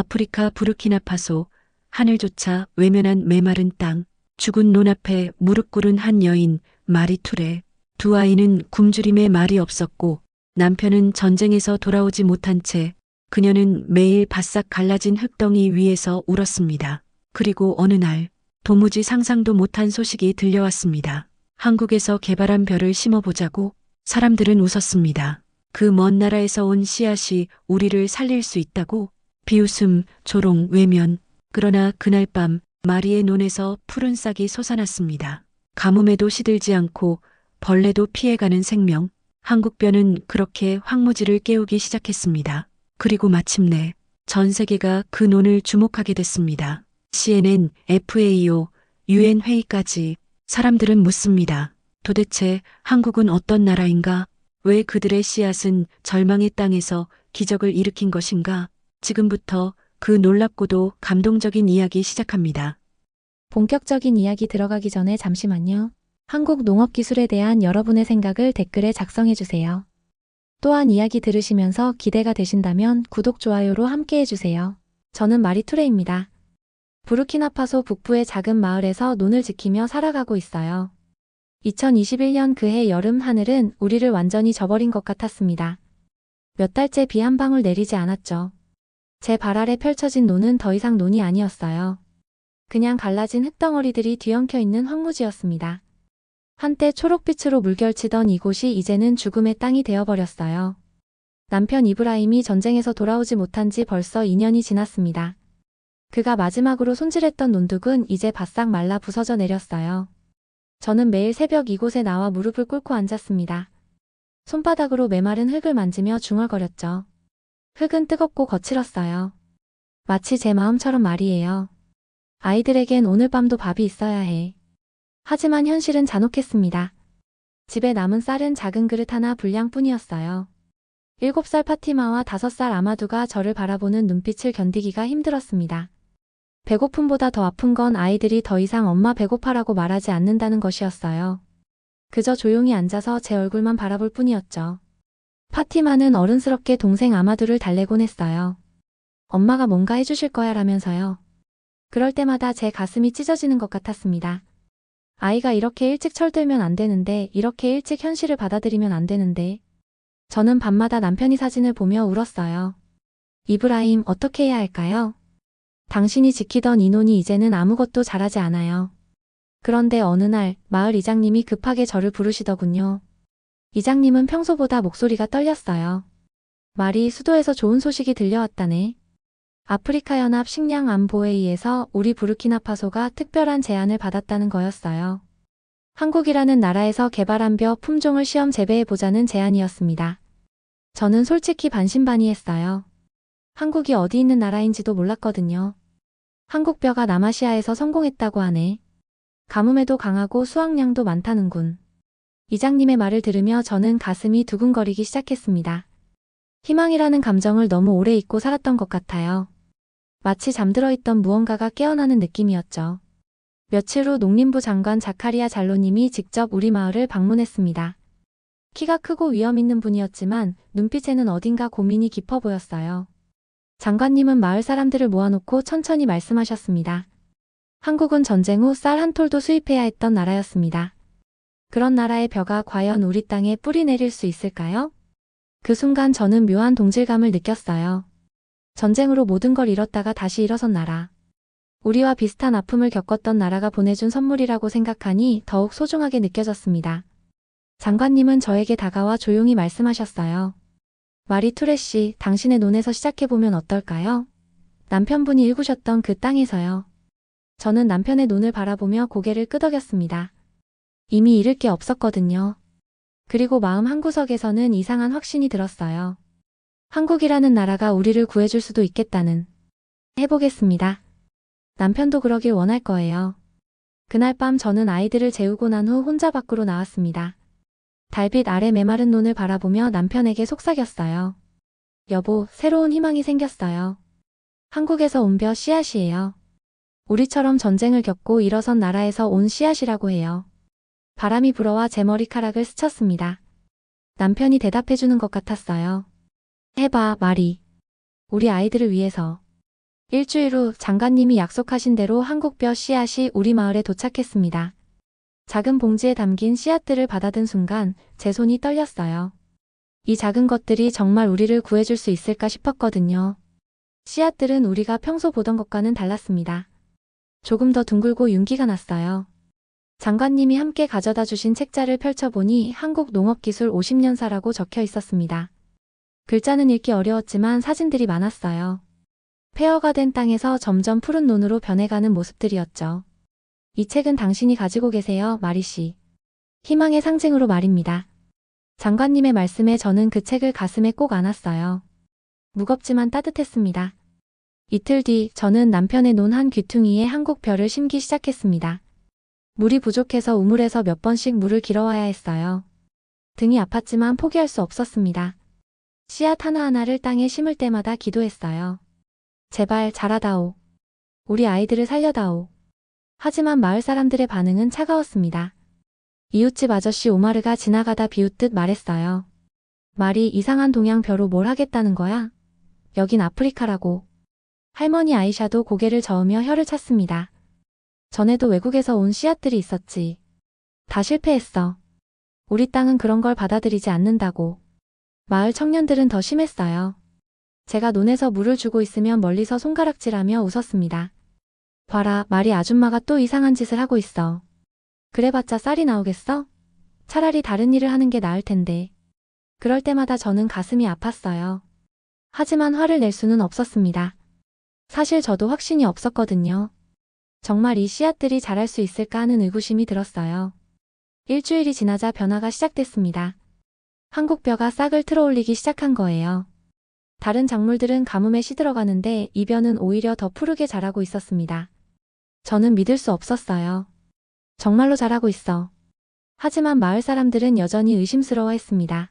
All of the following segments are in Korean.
아프리카 부르키나파소, 하늘조차 외면한 메마른 땅, 죽은 눈앞에 무릎 꿇은 한 여인, 마리 툴레. 두 아이는 굶주림에 말이 없었고 남편은 전쟁에서 돌아오지 못한 채 그녀는 매일 바싹 갈라진 흙덩이 위에서 울었습니다. 그리고 어느 날 도무지 상상도 못한 소식이 들려왔습니다. 한국에서 개발한 벼를 심어보자고 사람들은 웃었습니다. 그 먼 나라에서 온 씨앗이 우리를 살릴 수 있다고 비웃음, 조롱, 외면. 그러나 그날 밤 마리의 눈에서 푸른 싹이 솟아났습니다. 가뭄에도 시들지 않고 벌레도 피해가는 생명. 한국벼는 그렇게 황무지를 깨우기 시작했습니다. 그리고 마침내 전 세계가 그 눈을 주목하게 됐습니다. CNN, FAO, UN 회의까지. 사람들은 묻습니다. 도대체 한국은 어떤 나라인가? 왜 그들의 씨앗은 절망의 땅에서 기적을 일으킨 것인가? 지금부터 그 놀랍고도 감동적인 이야기 시작합니다. 본격적인 이야기 들어가기 전에 잠시만요. 한국 농업기술에 대한 여러분의 생각을 댓글에 작성해주세요. 또한 이야기 들으시면서 기대가 되신다면 구독, 좋아요로 함께 해주세요. 저는 마리 툴레입니다. 부르키나파소 북부의 작은 마을에서 논을 지키며 살아가고 있어요. 2021년 그해 여름 하늘은 우리를 완전히 저버린 것 같았습니다. 몇 달째 비 한 방울 내리지 않았죠. 제 발 아래 펼쳐진 논은 더 이상 논이 아니었어요. 그냥 갈라진 흙덩어리들이 뒤엉켜 있는 황무지였습니다. 한때 초록빛으로 물결치던 이곳이 이제는 죽음의 땅이 되어버렸어요. 남편 이브라임이 전쟁에서 돌아오지 못한 지 벌써 2년이 지났습니다. 그가 마지막으로 손질했던 논둑은 이제 바싹 말라 부서져 내렸어요. 저는 매일 새벽 이곳에 나와 무릎을 꿇고 앉았습니다. 손바닥으로 메마른 흙을 만지며 중얼거렸죠. 흙은 뜨겁고 거칠었어요. 마치 제 마음처럼 말이에요. 아이들에겐 오늘 밤도 밥이 있어야 해. 하지만 현실은 잔혹했습니다. 집에 남은 쌀은 작은 그릇 하나 분량뿐이었어요. 7살 파티마와 5살 아마두가 저를 바라보는 눈빛을 견디기가 힘들었습니다. 배고픔보다 더 아픈 건 아이들이 더 이상 엄마 배고파라고 말하지 않는다는 것이었어요. 그저 조용히 앉아서 제 얼굴만 바라볼 뿐이었죠. 파티마는 어른스럽게 동생 아마두를 달래곤 했어요. 엄마가 뭔가 해주실 거야 라면서요. 그럴 때마다 제 가슴이 찢어지는 것 같았습니다. 아이가 이렇게 일찍 철들면 안 되는데, 이렇게 일찍 현실을 받아들이면 안 되는데. 저는 밤마다 남편이 사진을 보며 울었어요. 이브라임, 어떻게 해야 할까요? 당신이 지키던 이 논이 이제는 아무것도 자라지 않아요. 그런데 어느 날 마을 이장님이 급하게 저를 부르시더군요. 이장님은 평소보다 목소리가 떨렸어요. 말이 수도에서 좋은 소식이 들려왔다네. 아프리카 연합 식량 안보회의에서 우리 부르키나파소가 특별한 제안을 받았다는 거였어요. 한국이라는 나라에서 개발한 벼 품종을 시험 재배해보자는 제안이었습니다. 저는 솔직히 반신반의했어요. 한국이 어디 있는 나라인지도 몰랐거든요. 한국 벼가 남아시아에서 성공했다고 하네. 가뭄에도 강하고 수확량도 많다는군. 이장님의 말을 들으며 저는 가슴이 두근거리기 시작했습니다. 희망이라는 감정을 너무 오래 잊고 살았던 것 같아요. 마치 잠들어 있던 무언가가 깨어나는 느낌이었죠. 며칠 후 농림부 장관 자카리아 잘로님이 직접 우리 마을을 방문했습니다. 키가 크고 위험 있는 분이었지만 눈빛에는 어딘가 고민이 깊어 보였어요. 장관님은 마을 사람들을 모아놓고 천천히 말씀하셨습니다. 한국은 전쟁 후 쌀 한 톨도 수입해야 했던 나라였습니다. 그런 나라의 벼가 과연 우리 땅에 뿌리 내릴 수 있을까요? 그 순간 저는 묘한 동질감을 느꼈어요. 전쟁으로 모든 걸 잃었다가 다시 일어선 나라. 우리와 비슷한 아픔을 겪었던 나라가 보내준 선물이라고 생각하니 더욱 소중하게 느껴졌습니다. 장관님은 저에게 다가와 조용히 말씀하셨어요. 마리 툴레 씨, 당신의 논에서 시작해보면 어떨까요? 남편분이 일구셨던 그 땅에서요. 저는 남편의 논을 바라보며 고개를 끄덕였습니다. 이미 잃을 게 없었거든요. 그리고 마음 한구석에서는 이상한 확신이 들었어요. 한국이라는 나라가 우리를 구해줄 수도 있겠다는. 해보겠습니다. 남편도 그러길 원할 거예요. 그날 밤 저는 아이들을 재우고 난 후 혼자 밖으로 나왔습니다. 달빛 아래 메마른 논을 바라보며 남편에게 속삭였어요. 여보, 새로운 희망이 생겼어요. 한국에서 온 벼 씨앗이에요. 우리처럼 전쟁을 겪고 일어선 나라에서 온 씨앗이라고 해요. 바람이 불어와 제 머리카락을 스쳤습니다. 남편이 대답해주는 것 같았어요. 해봐, 마리. 우리 아이들을 위해서. 일주일 후 장관님이 약속하신 대로 한국벼 씨앗이 우리 마을에 도착했습니다. 작은 봉지에 담긴 씨앗들을 받아든 순간 제 손이 떨렸어요. 이 작은 것들이 정말 우리를 구해줄 수 있을까 싶었거든요. 씨앗들은 우리가 평소 보던 것과는 달랐습니다. 조금 더 둥글고 윤기가 났어요. 장관님이 함께 가져다 주신 책자를 펼쳐보니 한국농업기술 50년사라고 적혀 있었습니다. 글자는 읽기 어려웠지만 사진들이 많았어요. 폐허가 된 땅에서 점점 푸른 논으로 변해가는 모습들이었죠. 이 책은 당신이 가지고 계세요, 마리 씨. 희망의 상징으로 말입니다. 장관님의 말씀에 저는 그 책을 가슴에 꼭 안았어요. 무겁지만 따뜻했습니다. 이틀 뒤 저는 남편의 논 한 귀퉁이에 한국벼를 심기 시작했습니다. 물이 부족해서 우물에서 몇 번씩 물을 길어와야 했어요. 등이 아팠지만 포기할 수 없었습니다. 씨앗 하나하나를 땅에 심을 때마다 기도했어요. 제발 자라다오. 우리 아이들을 살려다오. 하지만 마을 사람들의 반응은 차가웠습니다. 이웃집 아저씨 오마르가 지나가다 비웃듯 말했어요. 말이 이상한 동양벼로 뭘 하겠다는 거야? 여긴 아프리카라고. 할머니 아이샤도 고개를 저으며 혀를 찼습니다. 전에도 외국에서 온 씨앗들이 있었지. 다 실패했어. 우리 땅은 그런 걸 받아들이지 않는다고. 마을 청년들은 더 심했어요. 제가 논에서 물을 주고 있으면 멀리서 손가락질하며 웃었습니다. 봐라, 마리 아줌마가 또 이상한 짓을 하고 있어. 그래봤자 쌀이 나오겠어? 차라리 다른 일을 하는 게 나을 텐데. 그럴 때마다 저는 가슴이 아팠어요. 하지만 화를 낼 수는 없었습니다. 사실 저도 확신이 없었거든요. 정말 이 씨앗들이 자랄 수 있을까 하는 의구심이 들었어요. 일주일이 지나자 변화가 시작됐습니다. 한국벼가 싹을 틀어올리기 시작한 거예요. 다른 작물들은 가뭄에 시들어가는데 이 벼는 오히려 더 푸르게 자라고 있었습니다. 저는 믿을 수 없었어요. 정말로 자라고 있어. 하지만 마을 사람들은 여전히 의심스러워했습니다.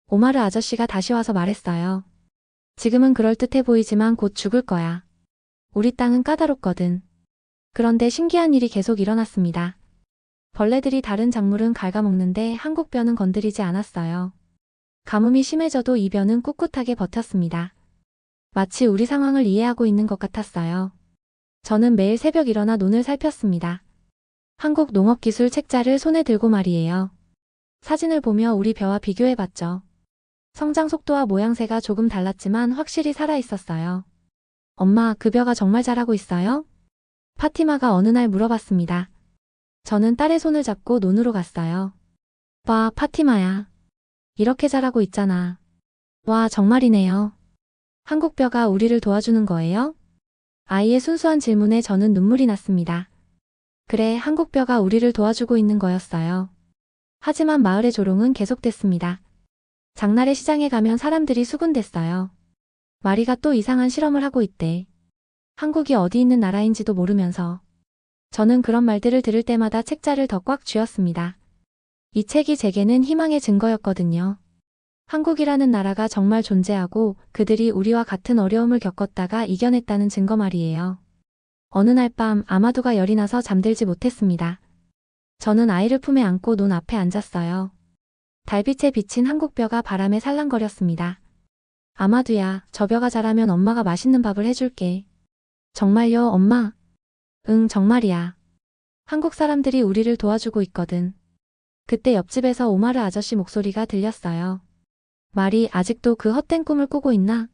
오마르 아저씨가 다시 와서 말했어요. 지금은 그럴듯해 보이지만 곧 죽을 거야. 우리 땅은 까다롭거든. 그런데 신기한 일이 계속 일어났습니다. 벌레들이 다른 작물은 갉아먹는데 한국벼는 건드리지 않았어요. 가뭄이 심해져도 이 벼는 꿋꿋하게 버텼습니다. 마치 우리 상황을 이해하고 있는 것 같았어요. 저는 매일 새벽 일어나 논을 살폈습니다. 한국 농업기술 책자를 손에 들고 말이에요. 사진을 보며 우리 벼와 비교해봤죠. 성장 속도와 모양새가 조금 달랐지만 확실히 살아있었어요. 엄마, 그 벼가 정말 자라고 있어요? 파티마가 어느 날 물어봤습니다. 저는 딸의 손을 잡고 논으로 갔어요. 봐, 파티마야. 이렇게 자라고 있잖아. 와, 정말이네요. 한국벼가 우리를 도와주는 거예요? 아이의 순수한 질문에 저는 눈물이 났습니다. 그래, 한국벼가 우리를 도와주고 있는 거였어요. 하지만 마을의 조롱은 계속됐습니다. 장날에 시장에 가면 사람들이 수군댔어요. 마리가 또 이상한 실험을 하고 있대. 한국이 어디 있는 나라인지도 모르면서. 저는 그런 말들을 들을 때마다 책자를 더 꽉 쥐었습니다. 이 책이 제게는 희망의 증거였거든요. 한국이라는 나라가 정말 존재하고 그들이 우리와 같은 어려움을 겪었다가 이겨냈다는 증거 말이에요. 어느 날 밤 아마도가 열이 나서 잠들지 못했습니다. 저는 아이를 품에 안고 논 앞에 앉았어요. 달빛에 비친 한국벼가 바람에 살랑거렸습니다. 아마두야, 저 벼가 자라면 엄마가 맛있는 밥을 해줄게. 정말요, 엄마? 응, 정말이야. 한국 사람들이 우리를 도와주고 있거든. 그때 옆집에서 오마르 아저씨 목소리가 들렸어요. 말이 아직도 그 헛된 꿈을 꾸고 있나?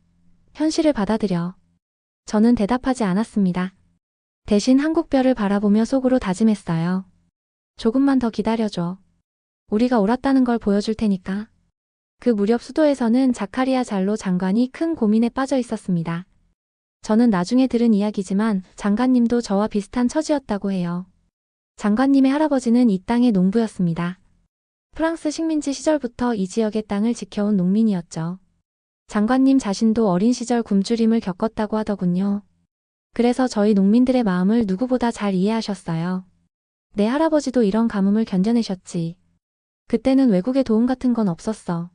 현실을 받아들여. 저는 대답하지 않았습니다. 대신 한국벼를 바라보며 속으로 다짐했어요. 조금만 더 기다려줘. 우리가 옳았다는 걸 보여줄 테니까. 그 무렵 수도에서는 자카리아 잘로 장관이 큰 고민에 빠져 있었습니다. 저는 나중에 들은 이야기지만 장관님도 저와 비슷한 처지였다고 해요. 장관님의 할아버지는 이 땅의 농부였습니다. 프랑스 식민지 시절부터 이 지역의 땅을 지켜온 농민이었죠. 장관님 자신도 어린 시절 굶주림을 겪었다고 하더군요. 그래서 저희 농민들의 마음을 누구보다 잘 이해하셨어요. 내 할아버지도 이런 가뭄을 견뎌내셨지. 그때는 외국의 도움 같은 건 없었어.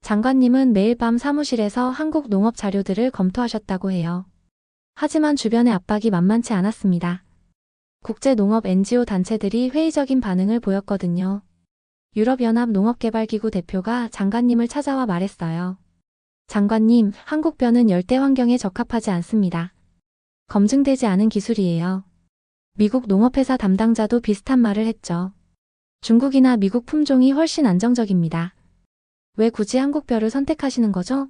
장관님은 매일 밤 사무실에서 한국 농업 자료들을 검토하셨다고 해요. 하지만 주변의 압박이 만만치 않았습니다. 국제농업 NGO 단체들이 회의적인 반응을 보였거든요. 유럽연합 농업개발기구 대표가 장관님을 찾아와 말했어요. 장관님, 한국벼는 열대 환경에 적합하지 않습니다. 검증되지 않은 기술이에요. 미국 농업회사 담당자도 비슷한 말을 했죠. 중국이나 미국 품종이 훨씬 안정적입니다. 왜 굳이 한국 벼를 선택하시는 거죠?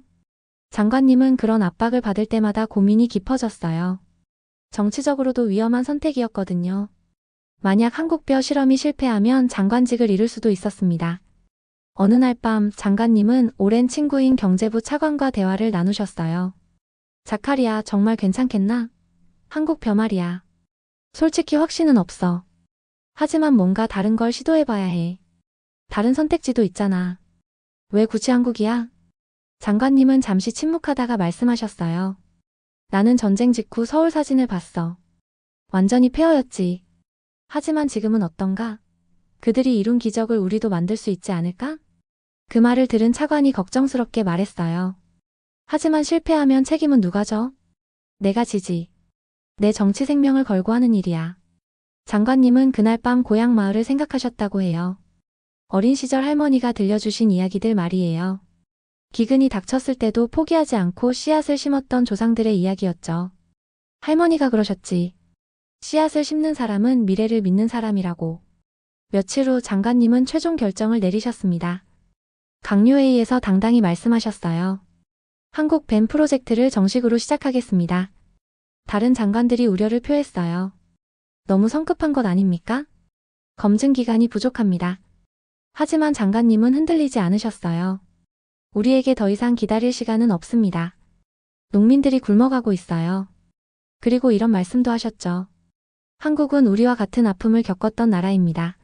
장관님은 그런 압박을 받을 때마다 고민이 깊어졌어요. 정치적으로도 위험한 선택이었거든요. 만약 한국 벼 실험이 실패하면 장관직을 잃을 수도 있었습니다. 어느 날 밤 장관님은 오랜 친구인 경제부 차관과 대화를 나누셨어요. 자카리아, 정말 괜찮겠나? 한국 벼 말이야. 솔직히 확신은 없어. 하지만 뭔가 다른 걸 시도해봐야 해. 다른 선택지도 있잖아. 왜 굳이 한국이야? 장관님은 잠시 침묵하다가 말씀하셨어요. 나는 전쟁 직후 서울 사진을 봤어. 완전히 폐허였지. 하지만 지금은 어떤가? 그들이 이룬 기적을 우리도 만들 수 있지 않을까? 그 말을 들은 차관이 걱정스럽게 말했어요. 하지만 실패하면 책임은 누가 져? 내가 지지. 내 정치 생명을 걸고 하는 일이야. 장관님은 그날 밤 고향 마을을 생각하셨다고 해요. 어린 시절 할머니가 들려주신 이야기들 말이에요. 기근이 닥쳤을 때도 포기하지 않고 씨앗을 심었던 조상들의 이야기였죠. 할머니가 그러셨지. 씨앗을 심는 사람은 미래를 믿는 사람이라고. 며칠 후 장관님은 최종 결정을 내리셨습니다. 강요회의에서 당당히 말씀하셨어요. 한국 뱀 프로젝트를 정식으로 시작하겠습니다. 다른 장관들이 우려를 표했어요. 너무 성급한 것 아닙니까? 검증 기간이 부족합니다. 하지만 장관님은 흔들리지 않으셨어요. 우리에게 더 이상 기다릴 시간은 없습니다. 농민들이 굶어가고 있어요. 그리고 이런 말씀도 하셨죠. 한국은 우리와 같은 아픔을 겪었던 나라입니다.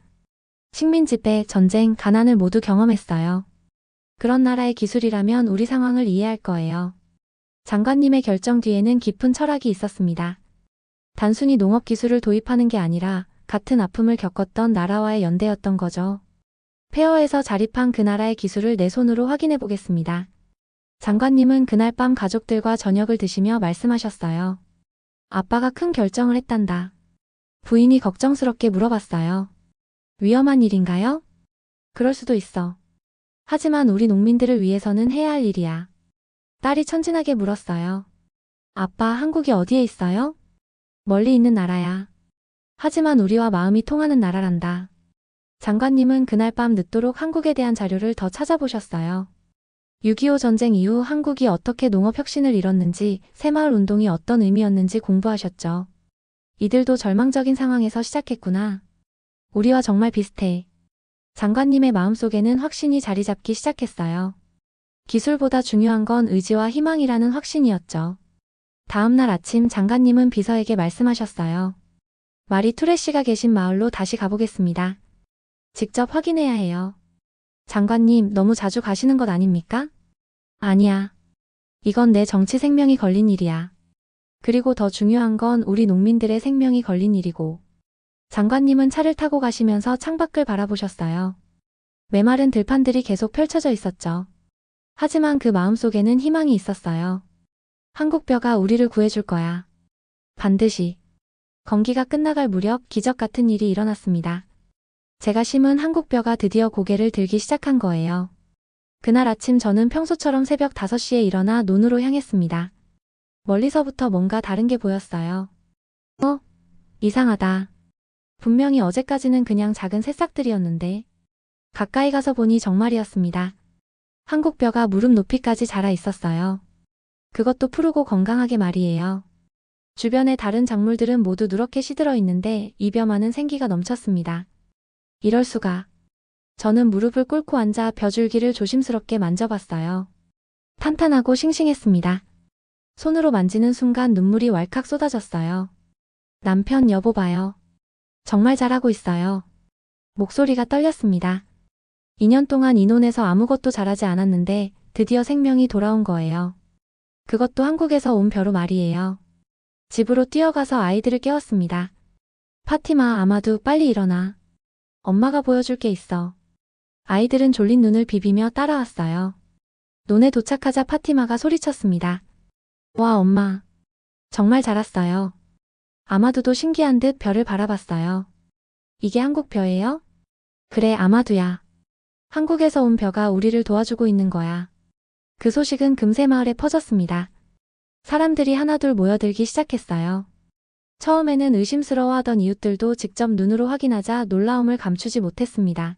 식민 지배, 전쟁, 가난을 모두 경험했어요. 그런 나라의 기술이라면 우리 상황을 이해할 거예요. 장관님의 결정 뒤에는 깊은 철학이 있었습니다. 단순히 농업 기술을 도입하는 게 아니라 같은 아픔을 겪었던 나라와의 연대였던 거죠. 폐허에서 자립한 그 나라의 기술을 내 손으로 확인해 보겠습니다. 장관님은 그날 밤 가족들과 저녁을 드시며 말씀하셨어요. 아빠가 큰 결정을 했단다. 부인이 걱정스럽게 물어봤어요. 위험한 일인가요? 그럴 수도 있어. 하지만 우리 농민들을 위해서는 해야 할 일이야. 딸이 천진하게 물었어요. 아빠, 한국이 어디에 있어요? 멀리 있는 나라야. 하지만 우리와 마음이 통하는 나라란다. 장관님은 그날 밤 늦도록 한국에 대한 자료를 더 찾아보셨어요. 6.25 전쟁 이후 한국이 어떻게 농업 혁신을 이뤘는지, 새마을 운동이 어떤 의미였는지 공부하셨죠. 이들도 절망적인 상황에서 시작했구나. 우리와 정말 비슷해. 장관님의 마음속에는 확신이 자리 잡기 시작했어요. 기술보다 중요한 건 의지와 희망이라는 확신이었죠. 다음 날 아침 장관님은 비서에게 말씀하셨어요. 마리 투레 씨가 계신 마을로 다시 가보겠습니다. 직접 확인해야 해요. 장관님, 너무 자주 가시는 것 아닙니까? 아니야. 이건 내 정치 생명이 걸린 일이야. 그리고 더 중요한 건 우리 농민들의 생명이 걸린 일이고. 장관님은 차를 타고 가시면서 창밖을 바라보셨어요. 메마른 들판들이 계속 펼쳐져 있었죠. 하지만 그 마음속에는 희망이 있었어요. 한국 벼가 우리를 구해줄 거야. 반드시. 건기가 끝나갈 무렵 기적 같은 일이 일어났습니다. 제가 심은 한국 벼가 드디어 고개를 들기 시작한 거예요. 그날 아침 저는 평소처럼 새벽 5시에 일어나 논으로 향했습니다. 멀리서부터 뭔가 다른 게 보였어요. 이상하다. 분명히 어제까지는 그냥 작은 새싹들이었는데. 가까이 가서 보니 정말이었습니다. 한국 벼가 무릎 높이까지 자라 있었어요. 그것도 푸르고 건강하게 말이에요. 주변의 다른 작물들은 모두 누렇게 시들어 있는데 이 벼만은 생기가 넘쳤습니다. 이럴 수가. 저는 무릎을 꿇고 앉아 벼줄기를 조심스럽게 만져봤어요. 탄탄하고 싱싱했습니다. 손으로 만지는 순간 눈물이 왈칵 쏟아졌어요. 남편, 여보 봐요. 정말 잘하고 있어요. 목소리가 떨렸습니다. 2년 동안 이 논에서 아무것도 자라지 않았는데 드디어 생명이 돌아온 거예요. 그것도 한국에서 온 벼로 말이에요. 집으로 뛰어가서 아이들을 깨웠습니다. 파티마, 아마두, 빨리 일어나. 엄마가 보여줄 게 있어. 아이들은 졸린 눈을 비비며 따라왔어요. 논에 도착하자 파티마가 소리쳤습니다. 와, 엄마. 정말 자랐어요. 아마두도 신기한 듯 벼를 바라봤어요. 이게 한국 벼예요? 그래, 아마두야. 한국에서 온 벼가 우리를 도와주고 있는 거야. 그 소식은 금세 마을에 퍼졌습니다. 사람들이 하나둘 모여들기 시작했어요. 처음에는 의심스러워하던 이웃들도 직접 눈으로 확인하자 놀라움을 감추지 못했습니다.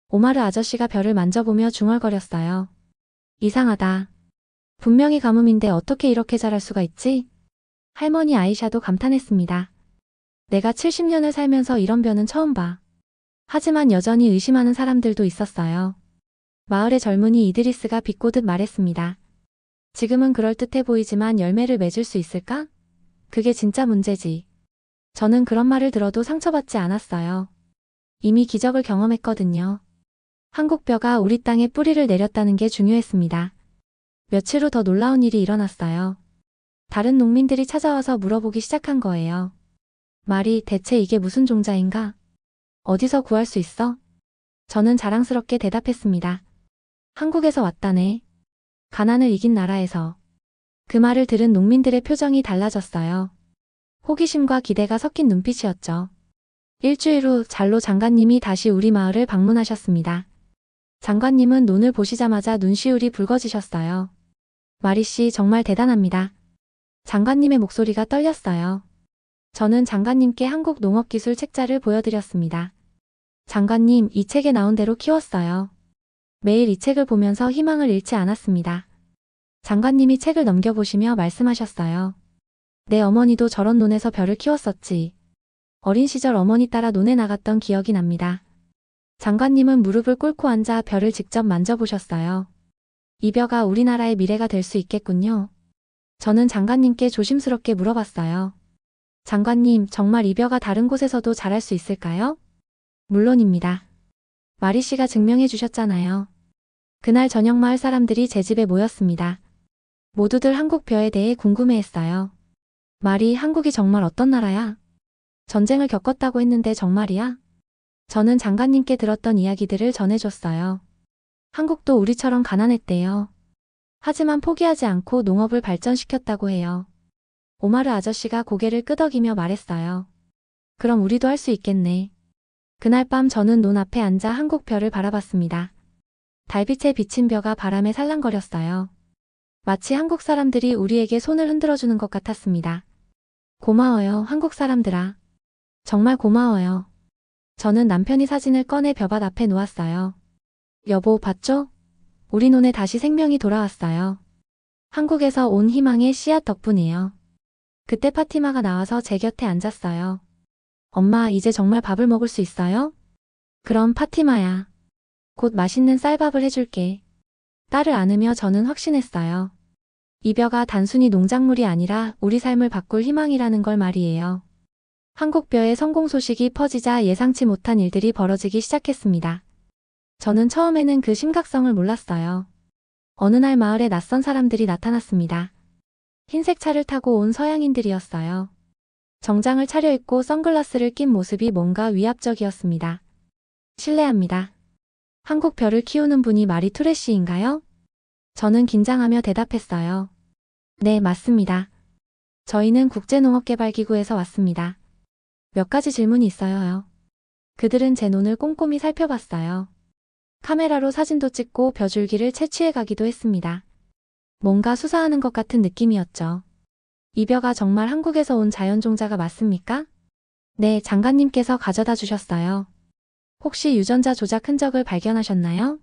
오마르 아저씨가 별을 만져보며 중얼거렸어요. 이상하다. 분명히 가뭄인데 어떻게 이렇게 자랄 수가 있지? 할머니 아이샤도 감탄했습니다. 내가 70년을 살면서 이런 별은 처음 봐. 하지만 여전히 의심하는 사람들도 있었어요. 마을의 젊은이 이드리스가 비꼬듯 말했습니다. 지금은 그럴듯해 보이지만 열매를 맺을 수 있을까? 그게 진짜 문제지. 저는 그런 말을 들어도 상처받지 않았어요. 이미 기적을 경험했거든요. 한국벼가 우리 땅에 뿌리를 내렸다는 게 중요했습니다. 며칠 후 더 놀라운 일이 일어났어요. 다른 농민들이 찾아와서 물어보기 시작한 거예요. 말이 대체 이게 무슨 종자인가? 어디서 구할 수 있어? 저는 자랑스럽게 대답했습니다. 한국에서 왔다네. 가난을 이긴 나라에서. 그 말을 들은 농민들의 표정이 달라졌어요. 호기심과 기대가 섞인 눈빛이었죠. 일주일 후 잘로 장관님이 다시 우리 마을을 방문하셨습니다. 장관님은 논을 보시자마자 눈시울이 붉어지셨어요. 마리씨 정말 대단합니다. 장관님의 목소리가 떨렸어요. 저는 장관님께 한국 농업기술 책자를 보여드렸습니다. 장관님, 이 책에 나온 대로 키웠어요. 매일 이 책을 보면서 희망을 잃지 않았습니다. 장관님이 책을 넘겨보시며 말씀하셨어요. 내 어머니도 저런 논에서 벼를 키웠었지. 어린 시절 어머니 따라 논에 나갔던 기억이 납니다. 장관님은 무릎을 꿇고 앉아 벼를 직접 만져보셨어요. 이 벼가 우리나라의 미래가 될 수 있겠군요. 저는 장관님께 조심스럽게 물어봤어요. 장관님, 정말 이 벼가 다른 곳에서도 자랄 수 있을까요? 물론입니다. 마리 씨가 증명해 주셨잖아요. 그날 저녁 마을 사람들이 제 집에 모였습니다. 모두들 한국 벼에 대해 궁금해했어요. 마리, 한국이 정말 어떤 나라야? 전쟁을 겪었다고 했는데 정말이야? 저는 장관님께 들었던 이야기들을 전해줬어요. 한국도 우리처럼 가난했대요. 하지만 포기하지 않고 농업을 발전시켰다고 해요. 오마르 아저씨가 고개를 끄덕이며 말했어요. 그럼 우리도 할 수 있겠네. 그날 밤 저는 논 앞에 앉아 한국 벼를 바라봤습니다. 달빛에 비친 벼가 바람에 살랑거렸어요. 마치 한국 사람들이 우리에게 손을 흔들어주는 것 같았습니다. 고마워요, 한국 사람들아. 정말 고마워요. 저는 남편이 사진을 꺼내 벼밭 앞에 놓았어요. 여보, 봤죠? 우리 논에 다시 생명이 돌아왔어요. 한국에서 온 희망의 씨앗 덕분이에요. 그때 파티마가 나와서 제 곁에 앉았어요. 엄마, 이제 정말 밥을 먹을 수 있어요? 그럼 파티마야. 곧 맛있는 쌀밥을 해줄게. 딸을 안으며 저는 확신했어요. 이 벼가 단순히 농작물이 아니라 우리 삶을 바꿀 희망이라는 걸 말이에요. 한국벼의 성공 소식이 퍼지자 예상치 못한 일들이 벌어지기 시작했습니다. 저는 처음에는 그 심각성을 몰랐어요. 어느 날 마을에 낯선 사람들이 나타났습니다. 흰색 차를 타고 온 서양인들이었어요. 정장을 차려입고 선글라스를 낀 모습이 뭔가 위압적이었습니다. 실례합니다. 한국 벼를 키우는 분이 마리 투레 씨인가요? 저는 긴장하며 대답했어요. 네, 맞습니다. 저희는 국제농업개발기구에서 왔습니다. 몇 가지 질문이 있어요. 그들은 제 논을 꼼꼼히 살펴봤어요. 카메라로 사진도 찍고 벼줄기를 채취해 가기도 했습니다. 뭔가 수사하는 것 같은 느낌이었죠. 이 벼가 정말 한국에서 온 자연종자가 맞습니까? 네, 장관님께서 가져다 주셨어요. 혹시 유전자 조작 흔적을 발견하셨나요?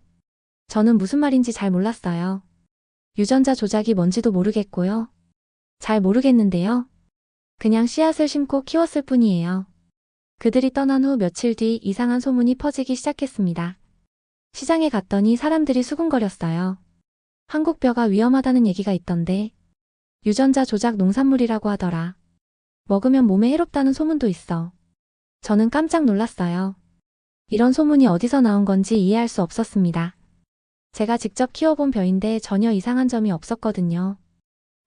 저는 무슨 말인지 잘 몰랐어요. 유전자 조작이 뭔지도 모르겠고요. 잘 모르겠는데요. 그냥 씨앗을 심고 키웠을 뿐이에요. 그들이 떠난 후 며칠 뒤 이상한 소문이 퍼지기 시작했습니다. 시장에 갔더니 사람들이 수군거렸어요. 한국 벼가 위험하다는 얘기가 있던데. 유전자 조작 농산물이라고 하더라. 먹으면 몸에 해롭다는 소문도 있어. 저는 깜짝 놀랐어요. 이런 소문이 어디서 나온 건지 이해할 수 없었습니다. 제가 직접 키워본 벼인데 전혀 이상한 점이 없었거든요.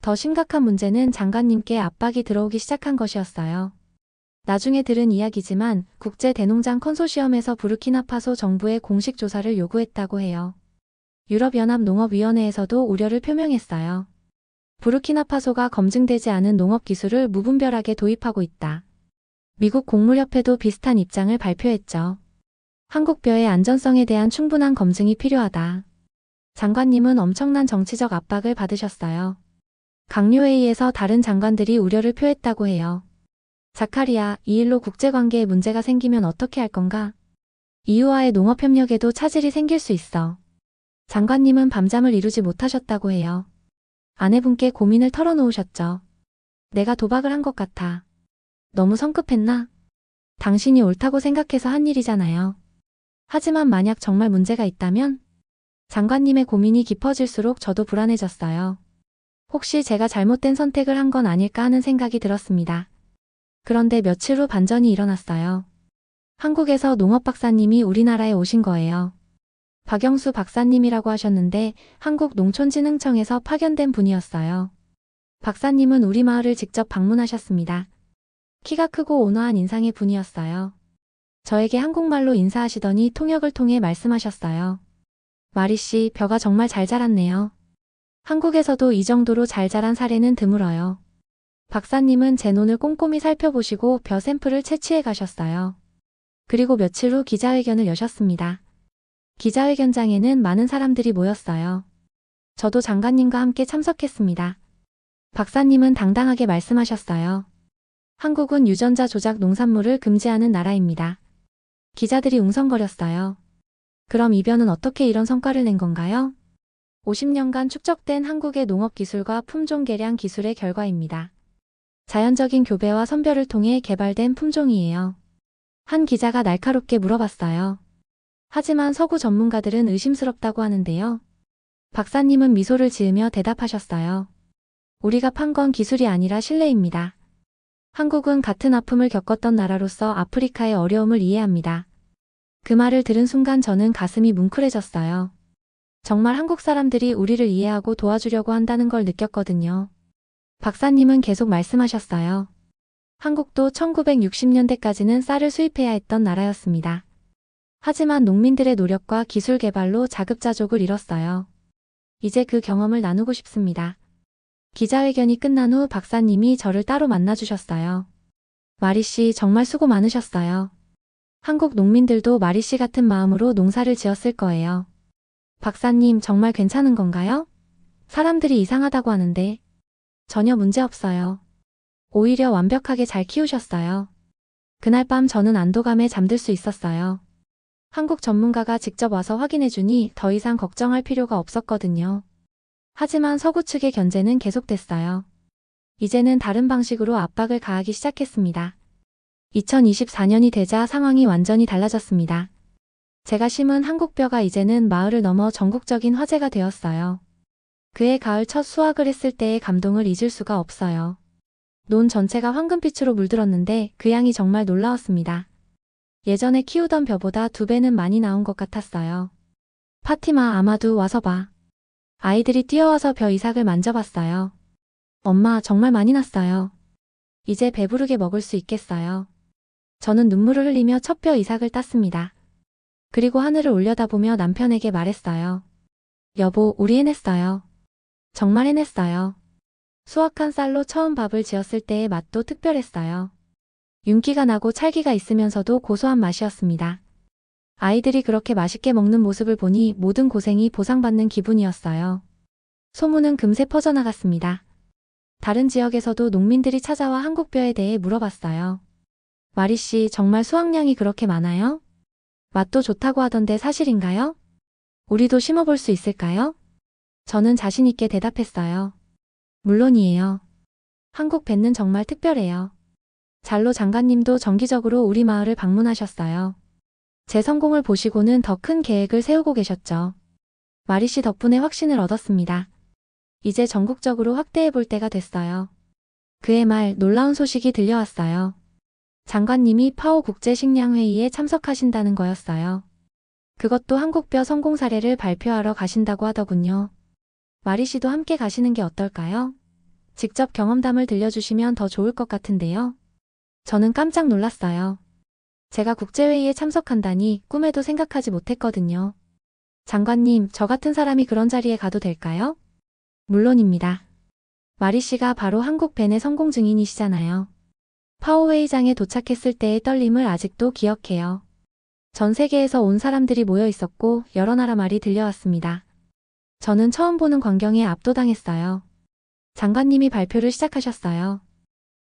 더 심각한 문제는 장관님께 압박이 들어오기 시작한 것이었어요. 나중에 들은 이야기지만 국제 대농장 컨소시엄에서 부르키나파소 정부에 공식 조사를 요구했다고 해요. 유럽연합 농업위원회에서도 우려를 표명했어요. 부르키나파소가 검증되지 않은 농업 기술을 무분별하게 도입하고 있다. 미국 곡물협회도 비슷한 입장을 발표했죠. 한국 벼의 안전성에 대한 충분한 검증이 필요하다. 장관님은 엄청난 정치적 압박을 받으셨어요. 강요회의에서 다른 장관들이 우려를 표했다고 해요. 자카리아, 이 일로 국제관계에 문제가 생기면 어떻게 할 건가? EU와의 농업협력에도 차질이 생길 수 있어. 장관님은 밤잠을 이루지 못하셨다고 해요. 아내분께 고민을 털어놓으셨죠. 내가 도박을 한 것 같아. 너무 성급했나? 당신이 옳다고 생각해서 한 일이잖아요. 하지만 만약 정말 문제가 있다면? 장관님의 고민이 깊어질수록 저도 불안해졌어요. 혹시 제가 잘못된 선택을 한 건 아닐까 하는 생각이 들었습니다. 그런데 며칠 후 반전이 일어났어요. 한국에서 농업 박사님이 우리나라에 오신 거예요. 박영수 박사님이라고 하셨는데 한국농촌진흥청에서 파견된 분이었어요. 박사님은 우리 마을을 직접 방문하셨습니다. 키가 크고 온화한 인상의 분이었어요. 저에게 한국말로 인사하시더니 통역을 통해 말씀하셨어요. 마리 씨, 벼가 정말 잘 자랐네요. 한국에서도 이 정도로 잘 자란 사례는 드물어요. 박사님은 제 논을 꼼꼼히 살펴보시고 벼 샘플을 채취해 가셨어요. 그리고 며칠 후 기자회견을 여셨습니다. 기자회견장에는 많은 사람들이 모였어요. 저도 장관님과 함께 참석했습니다. 박사님은 당당하게 말씀하셨어요. 한국은 유전자 조작 농산물을 금지하는 나라입니다. 기자들이 웅성거렸어요. 그럼 이 벼는 어떻게 이런 성과를 낸 건가요? 50년간 축적된 한국의 농업 기술과 품종 개량 기술의 결과입니다. 자연적인 교배와 선별을 통해 개발된 품종이에요. 한 기자가 날카롭게 물어봤어요. 하지만 서구 전문가들은 의심스럽다고 하는데요. 박사님은 미소를 지으며 대답하셨어요. 우리가 판 건 기술이 아니라 신뢰입니다. 한국은 같은 아픔을 겪었던 나라로서 아프리카의 어려움을 이해합니다. 그 말을 들은 순간 저는 가슴이 뭉클해졌어요. 정말 한국 사람들이 우리를 이해하고 도와주려고 한다는 걸 느꼈거든요. 박사님은 계속 말씀하셨어요. 한국도 1960년대까지는 쌀을 수입해야 했던 나라였습니다. 하지만 농민들의 노력과 기술 개발로 자급자족을 이뤘어요. 이제 그 경험을 나누고 싶습니다. 기자회견이 끝난 후 박사님이 저를 따로 만나주셨어요. 마리 씨, 정말 수고 많으셨어요. 한국 농민들도 마리 씨 같은 마음으로 농사를 지었을 거예요. 박사님, 정말 괜찮은 건가요? 사람들이 이상하다고 하는데. 전혀 문제 없어요. 오히려 완벽하게 잘 키우셨어요. 그날 밤 저는 안도감에 잠들 수 있었어요. 한국 전문가가 직접 와서 확인해주니 더 이상 걱정할 필요가 없었거든요. 하지만 서구 측의 견제는 계속됐어요. 이제는 다른 방식으로 압박을 가하기 시작했습니다. 2024년이 되자 상황이 완전히 달라졌습니다. 제가 심은 한국벼가 이제는 마을을 넘어 전국적인 화제가 되었어요. 그해 가을 첫 수확을 했을 때의 감동을 잊을 수가 없어요. 논 전체가 황금빛으로 물들었는데 그 양이 정말 놀라웠습니다. 예전에 키우던 벼보다 2배는 많이 나온 것 같았어요. 파티마, 아마도 와서 봐. 아이들이 뛰어와서 벼 이삭을 만져봤어요. 엄마, 정말 많이 났어요. 이제 배부르게 먹을 수 있겠어요. 저는 눈물을 흘리며 첫 벼 이삭을 땄습니다. 그리고 하늘을 올려다보며 남편에게 말했어요. 여보, 우리 해냈어요. 정말 해냈어요. 수확한 쌀로 처음 밥을 지었을 때의 맛도 특별했어요. 윤기가 나고 찰기가 있으면서도 고소한 맛이었습니다. 아이들이 그렇게 맛있게 먹는 모습을 보니 모든 고생이 보상받는 기분이었어요. 소문은 금세 퍼져나갔습니다. 다른 지역에서도 농민들이 찾아와 한국벼에 대해 물어봤어요. 마리 씨, 정말 수확량이 그렇게 많아요? 맛도 좋다고 하던데 사실인가요? 우리도 심어볼 수 있을까요? 저는 자신 있게 대답했어요. 물론이에요. 한국 벼는 정말 특별해요. 잘로 장관님도 정기적으로 우리 마을을 방문하셨어요. 제 성공을 보시고는 더 큰 계획을 세우고 계셨죠. 마리 씨 덕분에 확신을 얻었습니다. 이제 전국적으로 확대해 볼 때가 됐어요. 그해 말 놀라운 소식이 들려왔어요. 장관님이 파오 국제식량회의에 참석하신다는 거였어요. 그것도 한국벼 성공 사례를 발표하러 가신다고 하더군요. 마리 씨도 함께 가시는 게 어떨까요? 직접 경험담을 들려주시면 더 좋을 것 같은데요. 저는 깜짝 놀랐어요. 제가 국제회의에 참석한다니 꿈에도 생각하지 못했거든요. 장관님, 저 같은 사람이 그런 자리에 가도 될까요? 물론입니다. 마리 씨가 바로 한국 벤의 성공 증인이시잖아요. 파오 회의장에 도착했을 때의 떨림을 아직도 기억해요. 전 세계에서 온 사람들이 모여 있었고 여러 나라 말이 들려왔습니다. 저는 처음 보는 광경에 압도당했어요. 장관님이 발표를 시작하셨어요.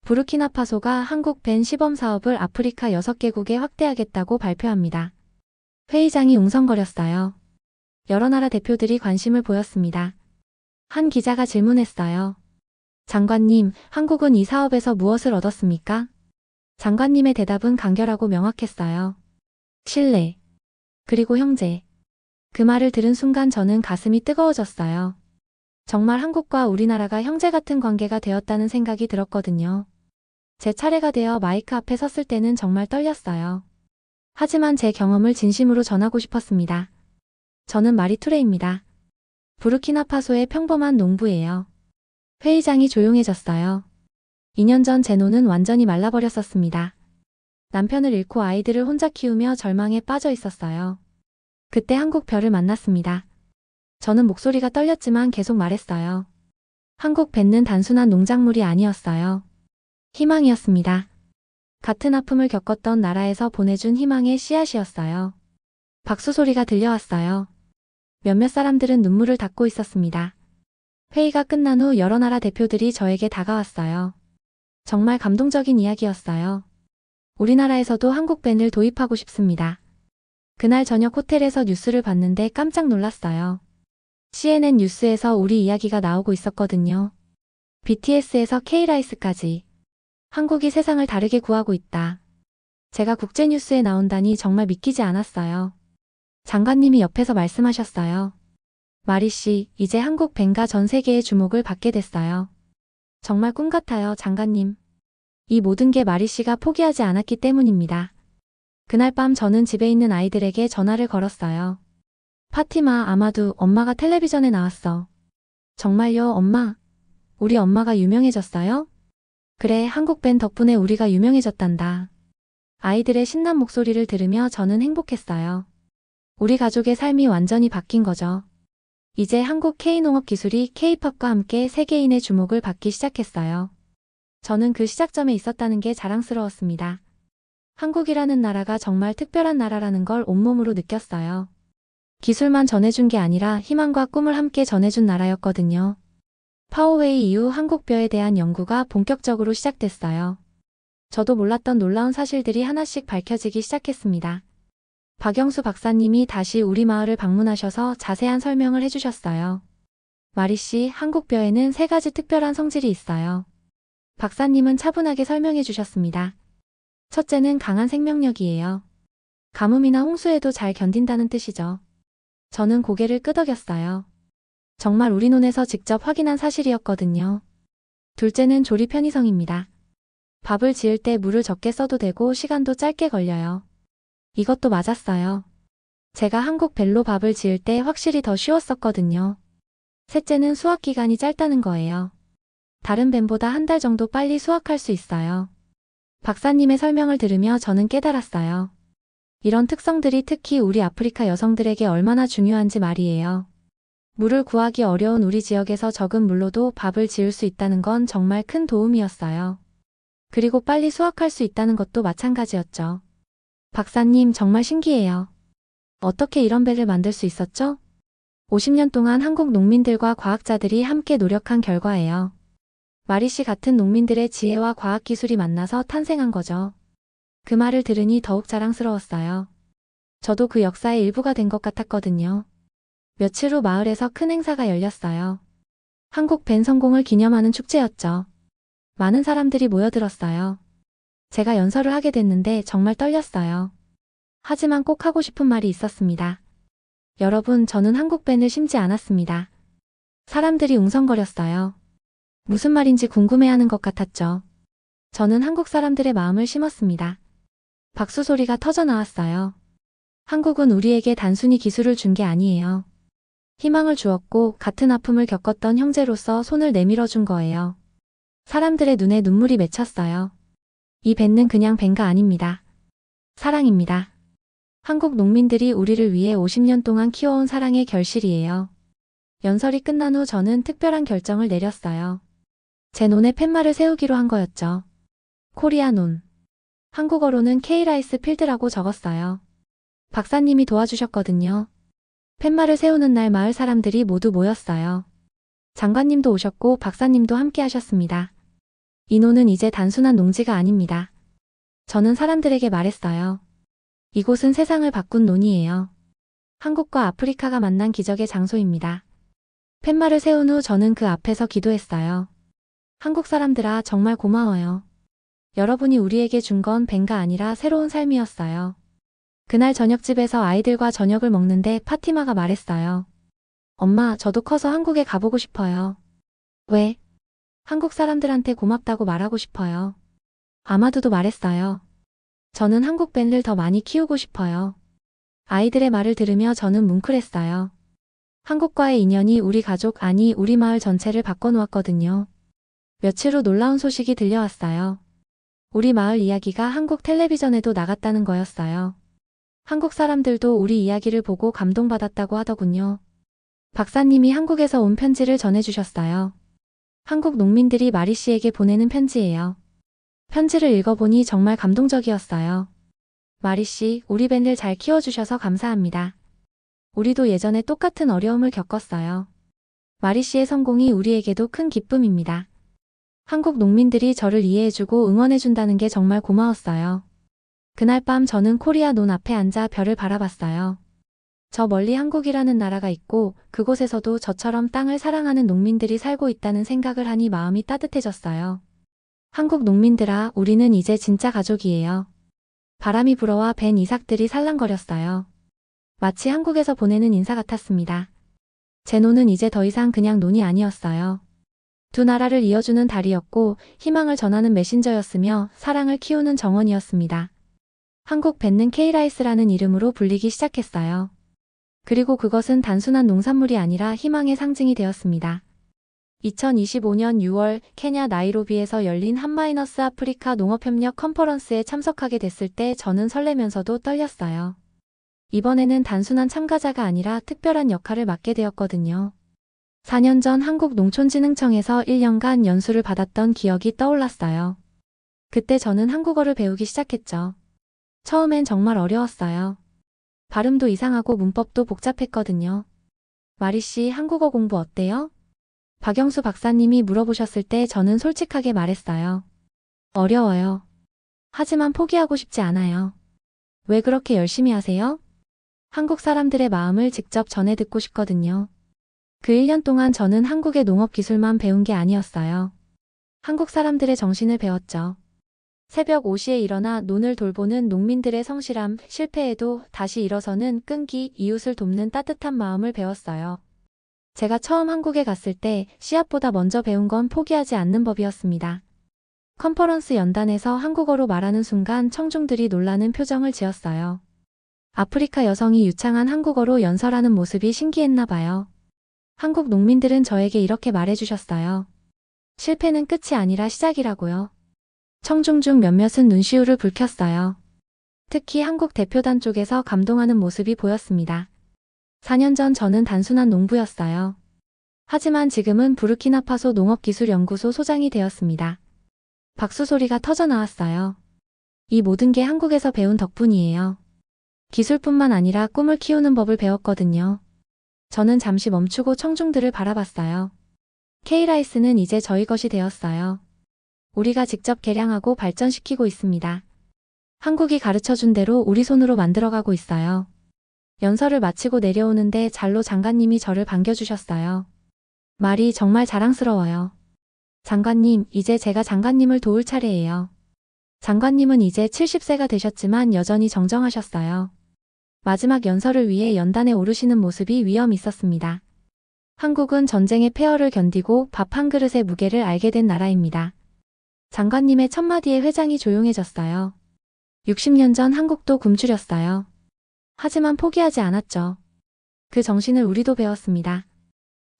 부르키나파소가 한국 벤 시범 사업을 아프리카 6개국에 확대하겠다고 발표합니다. 회의장이 웅성거렸어요. 여러 나라 대표들이 관심을 보였습니다. 한 기자가 질문했어요. 장관님, 한국은 이 사업에서 무엇을 얻었습니까? 장관님의 대답은 간결하고 명확했어요. 신뢰. 그리고 형제. 그 말을 들은 순간 저는 가슴이 뜨거워졌어요. 정말 한국과 우리나라가 형제 같은 관계가 되었다는 생각이 들었거든요. 제 차례가 되어 마이크 앞에 섰을 때는 정말 떨렸어요. 하지만 제 경험을 진심으로 전하고 싶었습니다. 저는 마리투레입니다. 부르키나파소의 평범한 농부예요. 회의장이 조용해졌어요. 2년 전 제 노는 완전히 말라버렸었습니다. 남편을 잃고 아이들을 혼자 키우며 절망에 빠져 있었어요. 그때 한국 별을 만났습니다. 저는 목소리가 떨렸지만 계속 말했어요. 한국 벤는 단순한 농작물이 아니었어요. 희망이었습니다. 같은 아픔을 겪었던 나라에서 보내준 희망의 씨앗이었어요. 박수 소리가 들려왔어요. 몇몇 사람들은 눈물을 닦고 있었습니다. 회의가 끝난 후 여러 나라 대표들이 저에게 다가왔어요. 정말 감동적인 이야기였어요. 우리나라에서도 한국 벤을 도입하고 싶습니다. 그날 저녁 호텔에서 뉴스를 봤는데 깜짝 놀랐어요. CNN 뉴스에서 우리 이야기가 나오고 있었거든요. BTS에서 K-라이스까지. 한국이 세상을 다르게 구하고 있다. 제가 국제뉴스에 나온다니 정말 믿기지 않았어요. 장관님이 옆에서 말씀하셨어요. 마리 씨, 이제 한국 벤가 전 세계의 주목을 받게 됐어요. 정말 꿈 같아요, 장관님. 이 모든 게 마리 씨가 포기하지 않았기 때문입니다. 그날 밤 저는 집에 있는 아이들에게 전화를 걸었어요. 파티마, 아마도 엄마가 텔레비전에 나왔어. 정말요, 엄마? 우리 엄마가 유명해졌어요? 그래, 한국 벤 덕분에 우리가 유명해졌단다. 아이들의 신난 목소리를 들으며 저는 행복했어요. 우리 가족의 삶이 완전히 바뀐 거죠. 이제 한국 K농업 기술이 K-팝과 함께 세계인의 주목을 받기 시작했어요. 저는 그 시작점에 있었다는 게 자랑스러웠습니다. 한국이라는 나라가 정말 특별한 나라라는 걸 온몸으로 느꼈어요. 기술만 전해준 게 아니라 희망과 꿈을 함께 전해준 나라였거든요. 파워웨이 이후 한국벼에 대한 연구가 본격적으로 시작됐어요. 저도 몰랐던 놀라운 사실들이 하나씩 밝혀지기 시작했습니다. 박영수 박사님이 다시 우리 마을을 방문하셔서 자세한 설명을 해주셨어요. 마리 씨, 한국벼에는 3가지 특별한 성질이 있어요. 박사님은 차분하게 설명해 주셨습니다. 첫째는 강한 생명력이에요. 가뭄이나 홍수에도 잘 견딘다는 뜻이죠. 저는 고개를 끄덕였어요. 정말 우리 논에서 직접 확인한 사실이었거든요. 둘째는 조리 편의성입니다. 밥을 지을 때 물을 적게 써도 되고 시간도 짧게 걸려요. 이것도 맞았어요. 제가 한국 벨로 밥을 지을 때 확실히 더 쉬웠었거든요. 셋째는 수확 기간이 짧다는 거예요. 다른 뱀보다 1달 정도 빨리 수확할 수 있어요. 박사님의 설명을 들으며 저는 깨달았어요. 이런 특성들이 특히 우리 아프리카 여성들에게 얼마나 중요한지 말이에요. 물을 구하기 어려운 우리 지역에서 적은 물로도 밥을 지을 수 있다는 건 정말 큰 도움이었어요. 그리고 빨리 수확할 수 있다는 것도 마찬가지였죠. 박사님, 정말 신기해요. 어떻게 이런 배를 만들 수 있었죠? 50년 동안 한국 농민들과 과학자들이 함께 노력한 결과예요. 마리 씨 같은 농민들의 지혜와 과학기술이 만나서 탄생한 거죠. 그 말을 들으니 더욱 자랑스러웠어요. 저도 그 역사의 일부가 된 것 같았거든요. 며칠 후 마을에서 큰 행사가 열렸어요. 한국 벤 성공을 기념하는 축제였죠. 많은 사람들이 모여들었어요. 제가 연설을 하게 됐는데 정말 떨렸어요. 하지만 꼭 하고 싶은 말이 있었습니다. 여러분, 저는 한국 벤을 심지 않았습니다. 사람들이 웅성거렸어요. 무슨 말인지 궁금해하는 것 같았죠. 저는 한국 사람들의 마음을 심었습니다. 박수 소리가 터져 나왔어요. 한국은 우리에게 단순히 기술을 준 게 아니에요. 희망을 주었고 같은 아픔을 겪었던 형제로서 손을 내밀어 준 거예요. 사람들의 눈에 눈물이 맺혔어요. 이 벤는 그냥 벤가 아닙니다. 사랑입니다. 한국 농민들이 우리를 위해 50년 동안 키워온 사랑의 결실이에요. 연설이 끝난 후 저는 특별한 결정을 내렸어요. 제 논에 팻말을 세우기로 한 거였죠. 코리아 논. 한국어로는 K-라이스 필드라고 적었어요. 박사님이 도와주셨거든요. 팻말을 세우는 날 마을 사람들이 모두 모였어요. 장관님도 오셨고 박사님도 함께 하셨습니다. 이 노는 이제 단순한 농지가 아닙니다. 저는 사람들에게 말했어요. 이곳은 세상을 바꾼 논이에요. 한국과 아프리카가 만난 기적의 장소입니다. 팻말을 세운 후 저는 그 앞에서 기도했어요. 한국 사람들아, 정말 고마워요. 여러분이 우리에게 준 건 벤가 아니라 새로운 삶이었어요. 그날 저녁집에서 아이들과 저녁을 먹는데 파티마가 말했어요. 엄마, 저도 커서 한국에 가보고 싶어요. 왜? 한국 사람들한테 고맙다고 말하고 싶어요. 아마두도 말했어요. 저는 한국 밴을 더 많이 키우고 싶어요. 아이들의 말을 들으며 저는 뭉클했어요. 한국과의 인연이 우리 가족, 아니 우리 마을 전체를 바꿔놓았거든요. 며칠 후 놀라운 소식이 들려왔어요. 우리 마을 이야기가 한국 텔레비전에도 나갔다는 거였어요. 한국 사람들도 우리 이야기를 보고 감동받았다고 하더군요. 박사님이 한국에서 온 편지를 전해주셨어요. 한국 농민들이 마리 씨에게 보내는 편지예요. 편지를 읽어보니 정말 감동적이었어요. 마리 씨, 우리 밴을 잘 키워주셔서 감사합니다. 우리도 예전에 똑같은 어려움을 겪었어요. 마리 씨의 성공이 우리에게도 큰 기쁨입니다. 한국 농민들이 저를 이해해주고 응원해준다는 게 정말 고마웠어요. 그날 밤 저는 코리아 논 앞에 앉아 별을 바라봤어요. 저 멀리 한국이라는 나라가 있고 그곳에서도 저처럼 땅을 사랑하는 농민들이 살고 있다는 생각을 하니 마음이 따뜻해졌어요. 한국 농민들아, 우리는 이제 진짜 가족이에요. 바람이 불어와 밴 이삭들이 살랑거렸어요. 마치 한국에서 보내는 인사 같았습니다. 제 논은 이제 더 이상 그냥 논이 아니었어요. 두 나라를 이어주는 다리였고 희망을 전하는 메신저였으며 사랑을 키우는 정원이었습니다. 한국 밴는 K라이스라는 이름으로 불리기 시작했어요. 그리고 그것은 단순한 농산물이 아니라 희망의 상징이 되었습니다. 2025년 6월 케냐 나이로비에서 열린 한마이너스 아프리카 농업협력 컨퍼런스에 참석하게 됐을 때 저는 설레면서도 떨렸어요. 이번에는 단순한 참가자가 아니라 특별한 역할을 맡게 되었거든요. 4년 전 한국농촌진흥청에서 1년간 연수를 받았던 기억이 떠올랐어요. 그때 저는 한국어를 배우기 시작했죠. 처음엔 정말 어려웠어요. 발음도 이상하고 문법도 복잡했거든요. 마리 씨, 한국어 공부 어때요? 박영수 박사님이 물어보셨을 때 저는 솔직하게 말했어요. 어려워요. 하지만 포기하고 싶지 않아요. 왜 그렇게 열심히 하세요? 한국 사람들의 마음을 직접 전해 듣고 싶거든요. 그 1년 동안 저는 한국의 농업 기술만 배운 게 아니었어요. 한국 사람들의 정신을 배웠죠. 새벽 5시에 일어나 논을 돌보는 농민들의 성실함, 실패해도 다시 일어서는 끈기, 이웃을 돕는 따뜻한 마음을 배웠어요. 제가 처음 한국에 갔을 때 씨앗보다 먼저 배운 건 포기하지 않는 법이었습니다. 컨퍼런스 연단에서 한국어로 말하는 순간 청중들이 놀라는 표정을 지었어요. 아프리카 여성이 유창한 한국어로 연설하는 모습이 신기했나 봐요. 한국 농민들은 저에게 이렇게 말해주셨어요. 실패는 끝이 아니라 시작이라고요. 청중 중 몇몇은 눈시울을 붉혔어요. 특히 한국 대표단 쪽에서 감동하는 모습이 보였습니다. 4년 전 저는 단순한 농부였어요. 하지만 지금은 부르키나파소 농업기술연구소 소장이 되었습니다. 박수 소리가 터져 나왔어요. 이 모든 게 한국에서 배운 덕분이에요. 기술뿐만 아니라 꿈을 키우는 법을 배웠거든요. 저는 잠시 멈추고 청중들을 바라봤어요. K라이스는 이제 저희 것이 되었어요. 우리가 직접 개량하고 발전시키고 있습니다. 한국이 가르쳐준 대로 우리 손으로 만들어가고 있어요. 연설을 마치고 내려오는데 잘로 장관님이 저를 반겨주셨어요. 말이 정말 자랑스러워요. 장관님, 이제 제가 장관님을 도울 차례예요. 장관님은 이제 70세가 되셨지만 여전히 정정하셨어요. 마지막 연설을 위해 연단에 오르시는 모습이 위엄 있었습니다. 한국은 전쟁의 폐허를 견디고 밥 한 그릇의 무게를 알게 된 나라입니다. 장관님의 첫마디에 회장이 조용해졌어요. 60년 전 한국도 굶주렸어요. 하지만 포기하지 않았죠. 그 정신을 우리도 배웠습니다.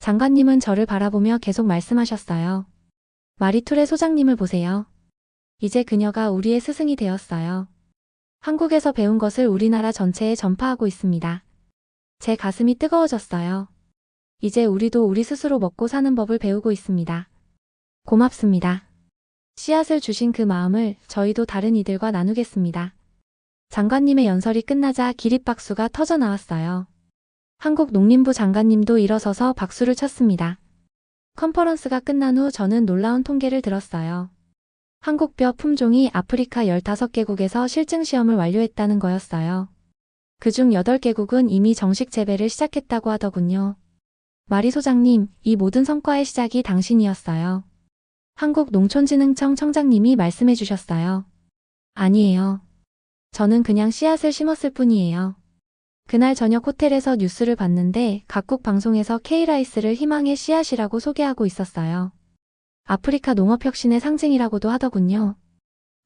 장관님은 저를 바라보며 계속 말씀하셨어요. 마리툴의 소장님을 보세요. 이제 그녀가 우리의 스승이 되었어요. 한국에서 배운 것을 우리나라 전체에 전파하고 있습니다. 제 가슴이 뜨거워졌어요. 이제 우리도 우리 스스로 먹고 사는 법을 배우고 있습니다. 고맙습니다. 씨앗을 주신 그 마음을 저희도 다른 이들과 나누겠습니다. 장관님의 연설이 끝나자 기립박수가 터져 나왔어요. 한국 농림부 장관님도 일어서서 박수를 쳤습니다. 컨퍼런스가 끝난 후 저는 놀라운 통계를 들었어요. 한국벼 품종이 아프리카 15개국에서 실증 시험을 완료했다는 거였어요. 그중 8개국은 이미 정식 재배를 시작했다고 하더군요. 마리 소장님, 이 모든 성과의 시작이 당신이었어요. 한국농촌진흥청 청장님이 말씀해 주셨어요. 아니에요. 저는 그냥 씨앗을 심었을 뿐이에요. 그날 저녁 호텔에서 뉴스를 봤는데 각국 방송에서 K라이스를 희망의 씨앗이라고 소개하고 있었어요. 아프리카 농업혁신의 상징이라고도 하더군요.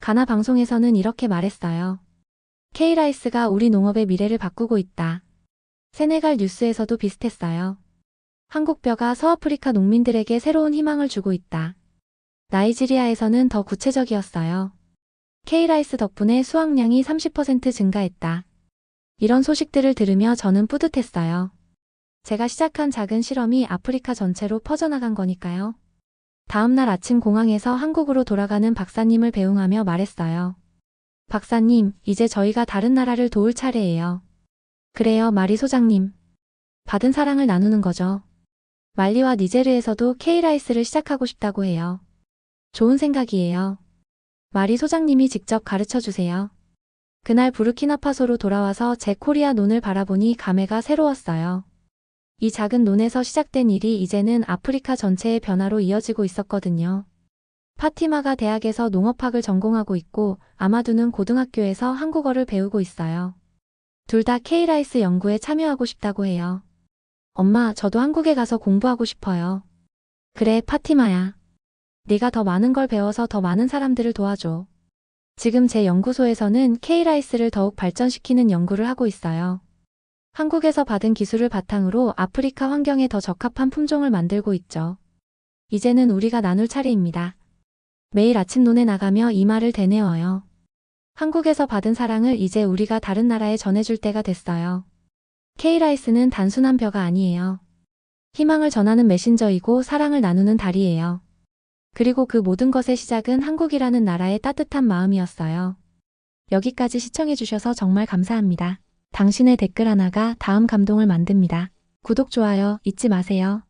가나 방송에서는 이렇게 말했어요. K라이스가 우리 농업의 미래를 바꾸고 있다. 세네갈 뉴스에서도 비슷했어요. 한국벼가 서아프리카 농민들에게 새로운 희망을 주고 있다. 나이지리아에서는 더 구체적이었어요. K라이스 덕분에 수확량이 30% 증가했다. 이런 소식들을 들으며 저는 뿌듯했어요. 제가 시작한 작은 실험이 아프리카 전체로 퍼져나간 거니까요. 다음 날 아침 공항에서 한국으로 돌아가는 박사님을 배웅하며 말했어요. 박사님, 이제 저희가 다른 나라를 도울 차례예요. 그래요, 마리 소장님. 받은 사랑을 나누는 거죠. 말리와 니제르에서도 K라이스를 시작하고 싶다고 해요. 좋은 생각이에요. 마리 소장님이 직접 가르쳐 주세요. 그날 부르키나파소로 돌아와서 제 코리아 논을 바라보니 감회가 새로웠어요. 이 작은 논에서 시작된 일이 이제는 아프리카 전체의 변화로 이어지고 있었거든요. 파티마가 대학에서 농업학을 전공하고 있고 아마두는 고등학교에서 한국어를 배우고 있어요. 둘 다 K라이스 연구에 참여하고 싶다고 해요. 엄마, 저도 한국에 가서 공부하고 싶어요. 그래, 파티마야. 네가 더 많은 걸 배워서 더 많은 사람들을 도와줘. 지금 제 연구소에서는 K라이스를 더욱 발전시키는 연구를 하고 있어요. 한국에서 받은 기술을 바탕으로 아프리카 환경에 더 적합한 품종을 만들고 있죠. 이제는 우리가 나눌 차례입니다. 매일 아침 논에 나가며 이 말을 되뇌어요. 한국에서 받은 사랑을 이제 우리가 다른 나라에 전해줄 때가 됐어요. K라이스는 단순한 벼가 아니에요. 희망을 전하는 메신저이고 사랑을 나누는 다리예요. 그리고 그 모든 것의 시작은 한국이라는 나라의 따뜻한 마음이었어요. 여기까지 시청해주셔서 정말 감사합니다. 당신의 댓글 하나가 다음 감동을 만듭니다. 구독, 좋아요 잊지 마세요.